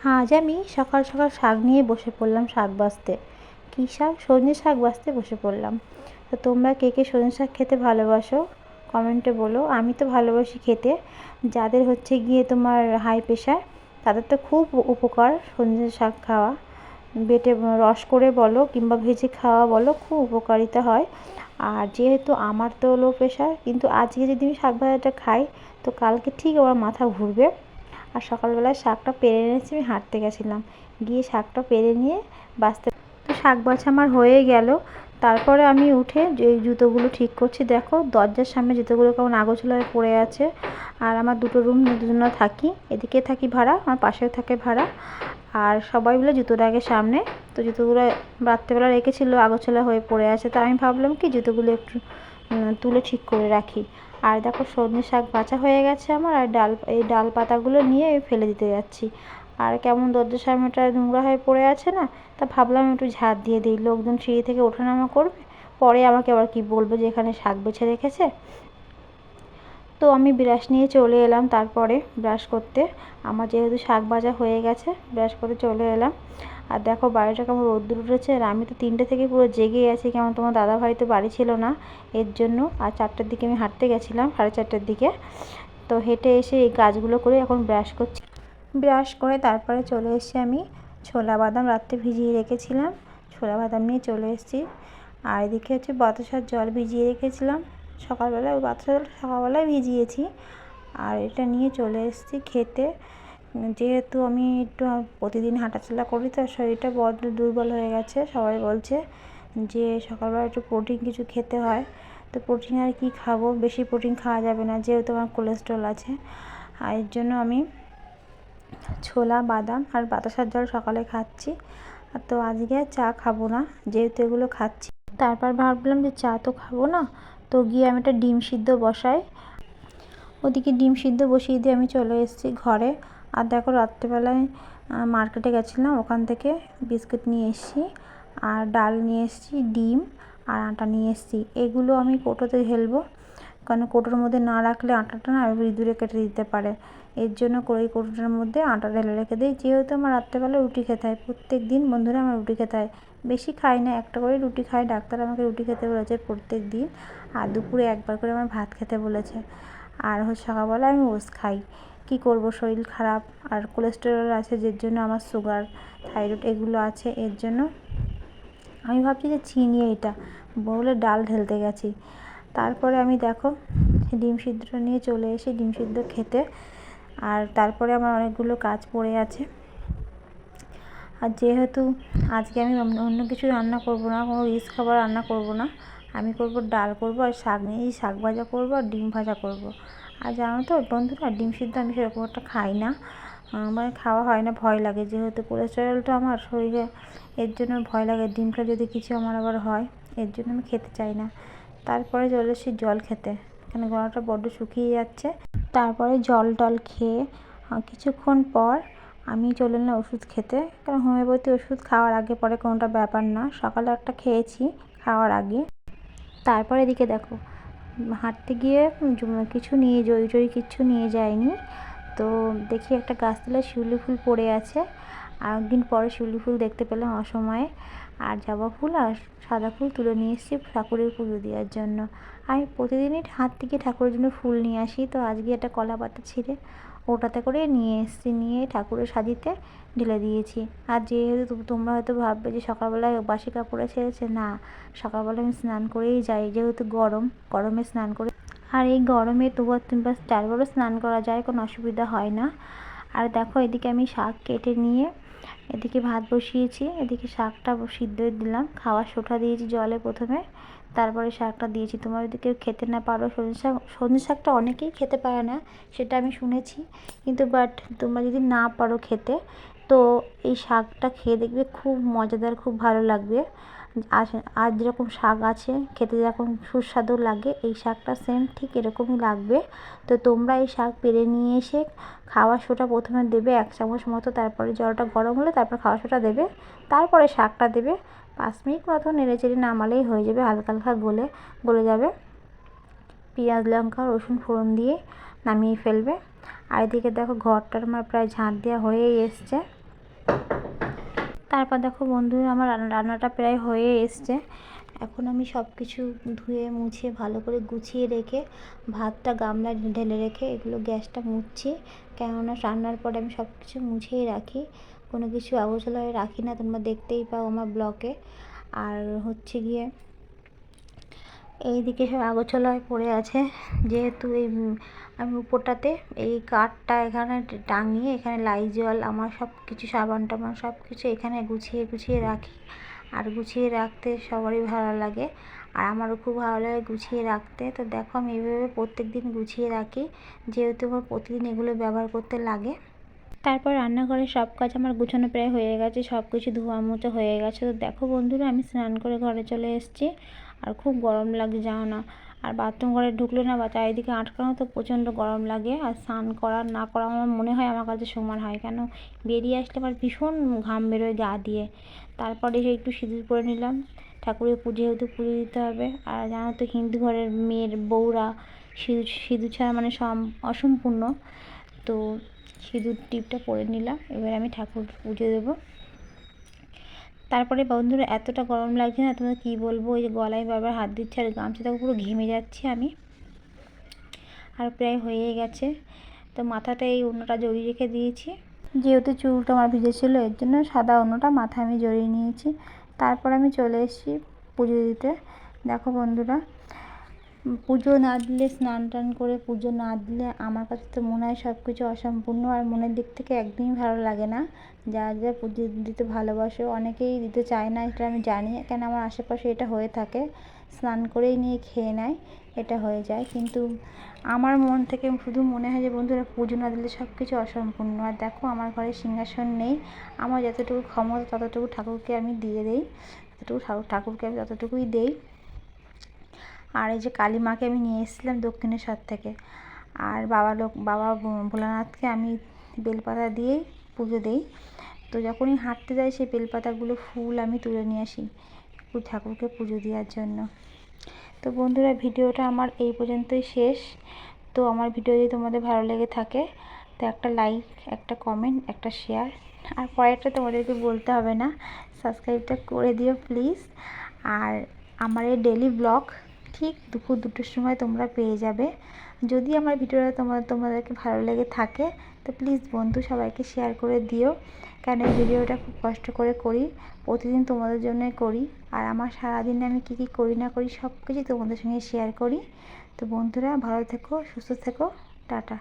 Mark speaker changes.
Speaker 1: আজ আমি সকাল সকাল শাক নিয়ে বসে পড়লাম শাক বাছতে। কী শাক? সজনে শাক বাছতে বসে পড়লাম। তো তোমরা কে কে সজনে শাক খেতে ভালোবাসো কমেন্টে বলো। আমি তো ভালোবাসি খেতে। যাদের হচ্ছে গিয়ে তোমার হাই প্রেশার, তাদের তো খুব উপকার সজনে শাক খাওয়া। বেটে রস করে বলো কিংবা ভেজে খাওয়া বলো, খুব উপকারিতা হয়। আর যেহেতু আমার তো লো প্রেশার, কিন্তু আজকে যদি আমি শাক ভাজাটা খাই তো কালকে ঠিক আমার মাথা ঘুরবে। আর সকালবেলায় শাকটা পেড়ে এনেছি, আমি হাঁটতে গেছিলাম, গিয়ে শাকটা পেড়ে নিয়ে বাছতে। তো শাক বাছা আমার হয়ে গেল। তারপরে আমি উঠে যে জুতোগুলো ঠিক করছি, দেখো দরজার সামনে জুতোগুলো কেমন আগোছালো পড়ে আছে। আর আমার দুটো রুম, দুজনে থাকি, এদিকে থাকি ভাড়া, আমার পাশেও থাকে ভাড়া। আর সবাই মিলে জুতোটাকে সামনে, তো জুতোগুলো রাত্রেবেলা রেখেছিল আগোছালো হয়ে পড়ে আছে, তো আমি ভাবলাম কি জুতোগুলো একটু তুলে ঠিক করে রাখি। আর দেখো সজনে শাক বাছা হয়ে গেছে আমার, আর এই ডাল পাতাগুলো নিয়ে ফেলে দিতে যাচ্ছি। আর কেমন দরজার সামনেটা নোংরা হয়ে পড়ে আছে না, তা ভাবলাম একটু ঝাঁট দিয়ে দিই, লোকজন সিঁড়ি থেকে ওঠানামা করবে, পরে আমাকে আবার কি বলবে যে এখানে শাক বেছে রেখেছে। তো আমি ব্রাশ নিয়ে চলে এলাম তারপরে ব্রাশ করতে। আমার যেহেতু শাক ভাজা হয়ে গেছে, ব্রাশ করে চলে এলাম। আর দেখো বাড়িটা কেমন রোদ্দুর উঠেছে, আর আমি তো 3টে থেকে পুরো জেগে আছি, কেমন তোমার দাদাভাই তো বাড়ি ছিল না এর জন্য। আর 4টার দিকে আমি হাঁটতে গেছিলাম, 4:30টার দিকে। তো হেঁটে এসে এই কাজগুলো করে এখন ব্রাশ করছি। ব্রাশ করে তারপরে চলে এসেছি আমি ছোলা বাদাম রাত্রে ভিজিয়ে রেখেছিলাম, ছোলা বাদাম নিয়ে চলে এসেছি। আর এদিকে হচ্ছে বাতাসার জল ভিজিয়ে রেখেছিলাম সকালবেলায়, ওই বাতাসার জল সকালবেলায় ভিজিয়েছি। আর এটা নিয়ে চলে এসেছি খেতে। যেহেতু আমি একটু প্রতিদিন হাঁটাচলা করি, তো শরীরটা বড্ড দুর্বল হয়ে গেছে। সবাই বলছে যে সকালবেলা একটু প্রোটিন কিছু খেতে হয়, তো প্রোটিন আর কি খাবো, বেশি প্রোটিন খাওয়া যাবে না যেহেতু আমার কোলেস্ট্রল আছে। আর এর জন্য আমি ছোলা বাদাম আর বাতাসার জল সকালে খাচ্ছি। আর তো আজকে চা খাবো না, যেহেতু এগুলো খাচ্ছি। তারপর ভাবলাম যে চা তো খাবো না, তো গিয়ে আমি একটা ডিম সিদ্ধ বসাই। ওদিকে ডিম সিদ্ধ বসিয়ে দিয়ে আমি চলে এসেছি ঘরে। আর দেখো রাত্রেবেলায় মার্কেটে গেছিলাম, ওখান থেকে বিস্কুট নিয়ে এসেছি, আর ডাল নিয়ে এসেছি, ডিম আর আটা নিয়ে এসেছি। এগুলো আমি কৌটোতে ঢেলবো, কারণ কৌটোর মধ্যে না রাখলে আটাটা না ইঁদুরে কেটে দিতে পারে। এর জন্য এই কৌটোটার মধ্যে আটা ঢেলে রেখে দিই। যেহেতু আমার রাত্রেবেলা রুটি খেতে হয়, প্রত্যেক দিন বন্ধুরা আমার রুটি খেতে হয়। বেশি খাই না, একটা করে রুটি খাই, ডাক্তার আমাকে রুটি খেতে বলেছে প্রত্যেক দিন। আর দুপুরে একবার করে আমার ভাত খেতে বলেছে। আর সকালবেলা আমি ওটস খাই। কী করব, শরীর খারাপ আর কোলেস্টেরল আছে, যার জন্য আমার সুগার থাইরয়েড এগুলো আছে। এর জন্য আমি ভাবছি যে চিনি এটা বলে ডাল ঢেলতে গেছি। তারপরে আমি দেখো ডিম সিদ্ধটা নিয়ে চলে এসে ডিম সিদ্ধ খেতে। আর তারপরে আমার অনেকগুলো কাজ পড়ে আছে। আর যেহেতু আজকে আমি অন্য কিছু রান্না করব না, কোনো রিচ খাবার রান্না করব না, আমি করব ডাল করব আর শাক নিয়ে শাক ভাজা করব আর ডিম ভাজা করব। আর জানো তো বন্ধুরা, ডিম সিদ্ধ আমি সেরকম একটা খাই না, মানে খাওয়া হয় না, ভয় লাগে, যেহেতু কোলেস্টেরলটা আমার শরীরে, এর জন্য ভয় লাগে ডিমটা যদি কিছু আমার আবার হয়, এর জন্য আমি খেতে চাই না। তারপরে চলে এসেছি জল খেতে, এখানে গলাটা বড্ড শুকিয়ে যাচ্ছে। তারপরে জল টল খেয়ে কিছুক্ষণ পর আমি চলে এলাম ওষুধ খেতে, কারণ হোমিওপ্যাথি ওষুধ খাওয়ার আগে পরে কোনোটা ব্যাপার না। সকালে একটা খেয়েছি খাওয়ার আগে। তারপর এদিকে দেখো হাঁটতে গিয়ে কিছু নিয়ে জয়ী কিছু নিয়ে যায়নি। তো দেখি একটা গাছতলায় শিউলি ফুল পড়ে আছে, আর একদিন পরে শিউলি ফুল দেখতে পেলাম অসময়ে। আর জবা ফুল আর সাদা ফুল তুলে নিয়ে এসেছি ঠাকুরের পুজো দেওয়ার জন্য। আমি প্রতিদিনই হাট থেকে ঠাকুরের জন্য ফুল নিয়ে আসি, তো আজকে একটা কলা পাতা ছিঁড়ে ওটাতে করে নিয়ে এসেছি, নিয়ে ঠাকুরের সাজিতে ঢেলে দিয়েছি। আর যেহেতু তোমরা হয়তো ভাববে যে সকালবেলায় বাসি কাপড়ে ছেড়েছে, না, সকালবেলা আমি স্নান করেই যাই, যেহেতু গরমে স্নান করে। আর এই গরমে 2বার 3বার 4বারও স্নান করা যায়, কোনো অসুবিধা হয় না। আর দেখো এদিকে আমি শাক কেটে নিয়ে এদিকে ভাত বসিয়েছি, এদিকে শাকটা সিদ্ধ দিলাম, খাওয়ার সোঁটা দিয়েছি জলে প্রথমে, তারপরে শাকটা দিয়েছি। তোমরা যদি কেউ খেতে না পারো সজনে শাকটা অনেকেই খেতে পারে না, সেটা আমি শুনেছি, কিন্তু বাট তোমরা যদি না পারো খেতে, তো এই শাকটা খেয়ে দেখবে খুব মজাদার, খুব ভালো লাগবে। আর যেরকম শাক আছে খেতে যেরকম সুস্বাদু লাগে, এই শাকটা সেম ঠিক এরকমই লাগবে। তো তোমরা এই শাক পেড়ে নিয়ে এসে খাওয়ার সোঁটা প্রথমে দেবে 1 চামচ মতো, তারপরে জলটা গরম হলে তারপর খাওয়ার সোঁটা দেবে, তারপরে শাকটা দেবে। 5 মিনিট মতো নেড়েচেড়ে নামালেই হয়ে যাবে, হালকা হালকা গলে যাবে। পেঁয়াজ লঙ্কা রসুন ফোড়ন দিয়ে নামিয়ে ফেলবে। আর এদিকে দেখো ঘরটার আমার প্রায় ঝাঁট দেওয়া হয়েই এসছে। তারপর দেখো বন্ধুরা আমার রান্নাটা প্রায় হয়ে এসছে। এখন আমি সব কিছু ধুয়ে মুছে ভালো করে গুছিয়ে রেখে ভাতটা গামলায় ঢেলে রেখে এগুলো গ্যাসটা মুছছি, কেননা রান্নার পরে আমি সব কিছু মুছেই রাখি, কোনো কিছু অগোছালো হয়ে রাখি না, তোমরা দেখতেই পাও আমার ব্লগে। আর হচ্ছে গিয়ে এইদিকে সব আগোছালো হয়ে পড়ে আছে, যেহেতু আমি উপরটাতে এই কাঠটা এখানে টাঙিয়ে এখানে লাইজল আমার সব কিছু সাবান টাবান সব কিছু এখানে গুছিয়ে গুছিয়ে রাখি। আর গুছিয়ে রাখতে সবারই ভালো লাগে, আর আমারও খুব ভালো লাগে গুছিয়ে রাখতে। তো দেখো আমি এইভাবে প্রত্যেক দিন গুছিয়ে রাখি, যেহেতু আমার প্রতিদিন এগুলো ব্যবহার করতে লাগে। তারপর রান্নাঘরের সব কাজ আমার গুছানো প্রায় হয়ে গেছে, সব কিছু ধোয়া মোছা হয়ে গেছে। তো দেখো বন্ধুরা আমি স্নান করে ঘরে চলে এসেছি, আর খুব গরম লাগছে জানো না। আর বাথরুম ঘরে ঢুকলে না বা চারিদিকে আটকানো, তো প্রচণ্ড গরম লাগে। আর স্নান করা না করা আমার মনে হয় আমার কাছে সমান হয়, কেন বেরিয়ে আসলে আমার ভীষণ ঘাম বেরোয় গা দিয়ে। তারপরে এসে একটু সিঁদুর পরে নিলাম, ঠাকুরের যেহেতু পুজো দিতে হবে। আর জানো তো হিন্দু ঘরের মেয়ের বউরা সিঁদুর ছাড়া মানে অসম্পূর্ণ। তো সিঁদুর টিপটা পরে নিলাম, এবার আমি ঠাকুর পুজো দেবো। তারপরে বন্ধুরা এতটা গরম লাগছে না, তোমাদের কী বলবো, ওই যে গলায় বারবার হাত দিচ্ছে আর গামছাটাকে পুরো ঘেমে যাচ্ছি আমি। আর প্রায় হয়ে গেছে। তো মাথাটা এই ওড়নাটা জড়িয়ে রেখে দিয়েছি, যেহেতু চুলটা আমার ভিজেছিল এর জন্য সাদা ওড়নাটা মাথায় আমি জড়িয়ে নিয়েছি। তারপর আমি চলে এসেছি পুজো দিতে। দেখো বন্ধুরা, পুজো না দিলে, স্নান টান করে পুজো না দিলে আমার কাছে তো মনে হয় সব কিছু অসম্পূর্ণ, আর মনের দিক থেকে একদমই ভালো লাগে না। যারা যারা পুজো দিতে ভালোবাসো, অনেকেই দিতে চায় না, এটা আমি জানি, কেন আমার আশেপাশে এটা হয়ে থাকে, স্নান করেই নিয়ে খেয়ে নেয়, এটা হয়ে যায়। কিন্তু আমার মন থেকে শুধু মনে হয় যে বন্ধুরা পুজো না দিলে সব কিছু অসম্পূর্ণ। আর দেখো আমার ঘরে সিংহাসন নেই, আমার যতটুকু ক্ষমতা ততটুকু ঠাকুরকে আমি দিয়ে দিই, ততটুকু ঠাকুরকে আমি ততটুকুই দেই। আর এই যে কালী মাকে আমি নিয়ে এসেছিলাম দক্ষিণেশ্বর থেকে, আর বাবা ভোলানাথকে আমি বেলপাতা দিয়েই পুজো দিই। তো যখনই হাঁটতে যাই সেই বেলপাতাগুলো ফুল আমি তুলে নিয়ে আসি ঠাকুরকে পুজো দেওয়ার জন্য। তো বন্ধুরা ভিডিওটা আমার এই পর্যন্তই শেষ। তো আমার ভিডিও যদি তোমাদের ভালো লেগে থাকে তো একটা লাইক, একটা কমেন্ট, একটা শেয়ার, আর পরেরটা তোমাদেরকে বলতে হবে না, সাবস্ক্রাইবটা করে দিও প্লিজ। আর আমার এই ডেলি ব্লগ ঠিক দুপুর 2টোর সময় তোমরা পেয়ে যাবে। যদি আমার ভিডিওটা তোমাদেরকে ভালো লেগে থাকে তো প্লিজ বন্ধু সবাইকে শেয়ার করে দিও, কারণ এই ভিডিওটা খুব কষ্ট করে করি, প্রতিদিন তোমাদের জন্যই করি। আর আমার সারাদিনে আমি কী কী করি না করি সব কিছু তোমাদের সঙ্গে শেয়ার করি। তো বন্ধুরা ভালো থেকো, সুস্থ থেকো, টাটা।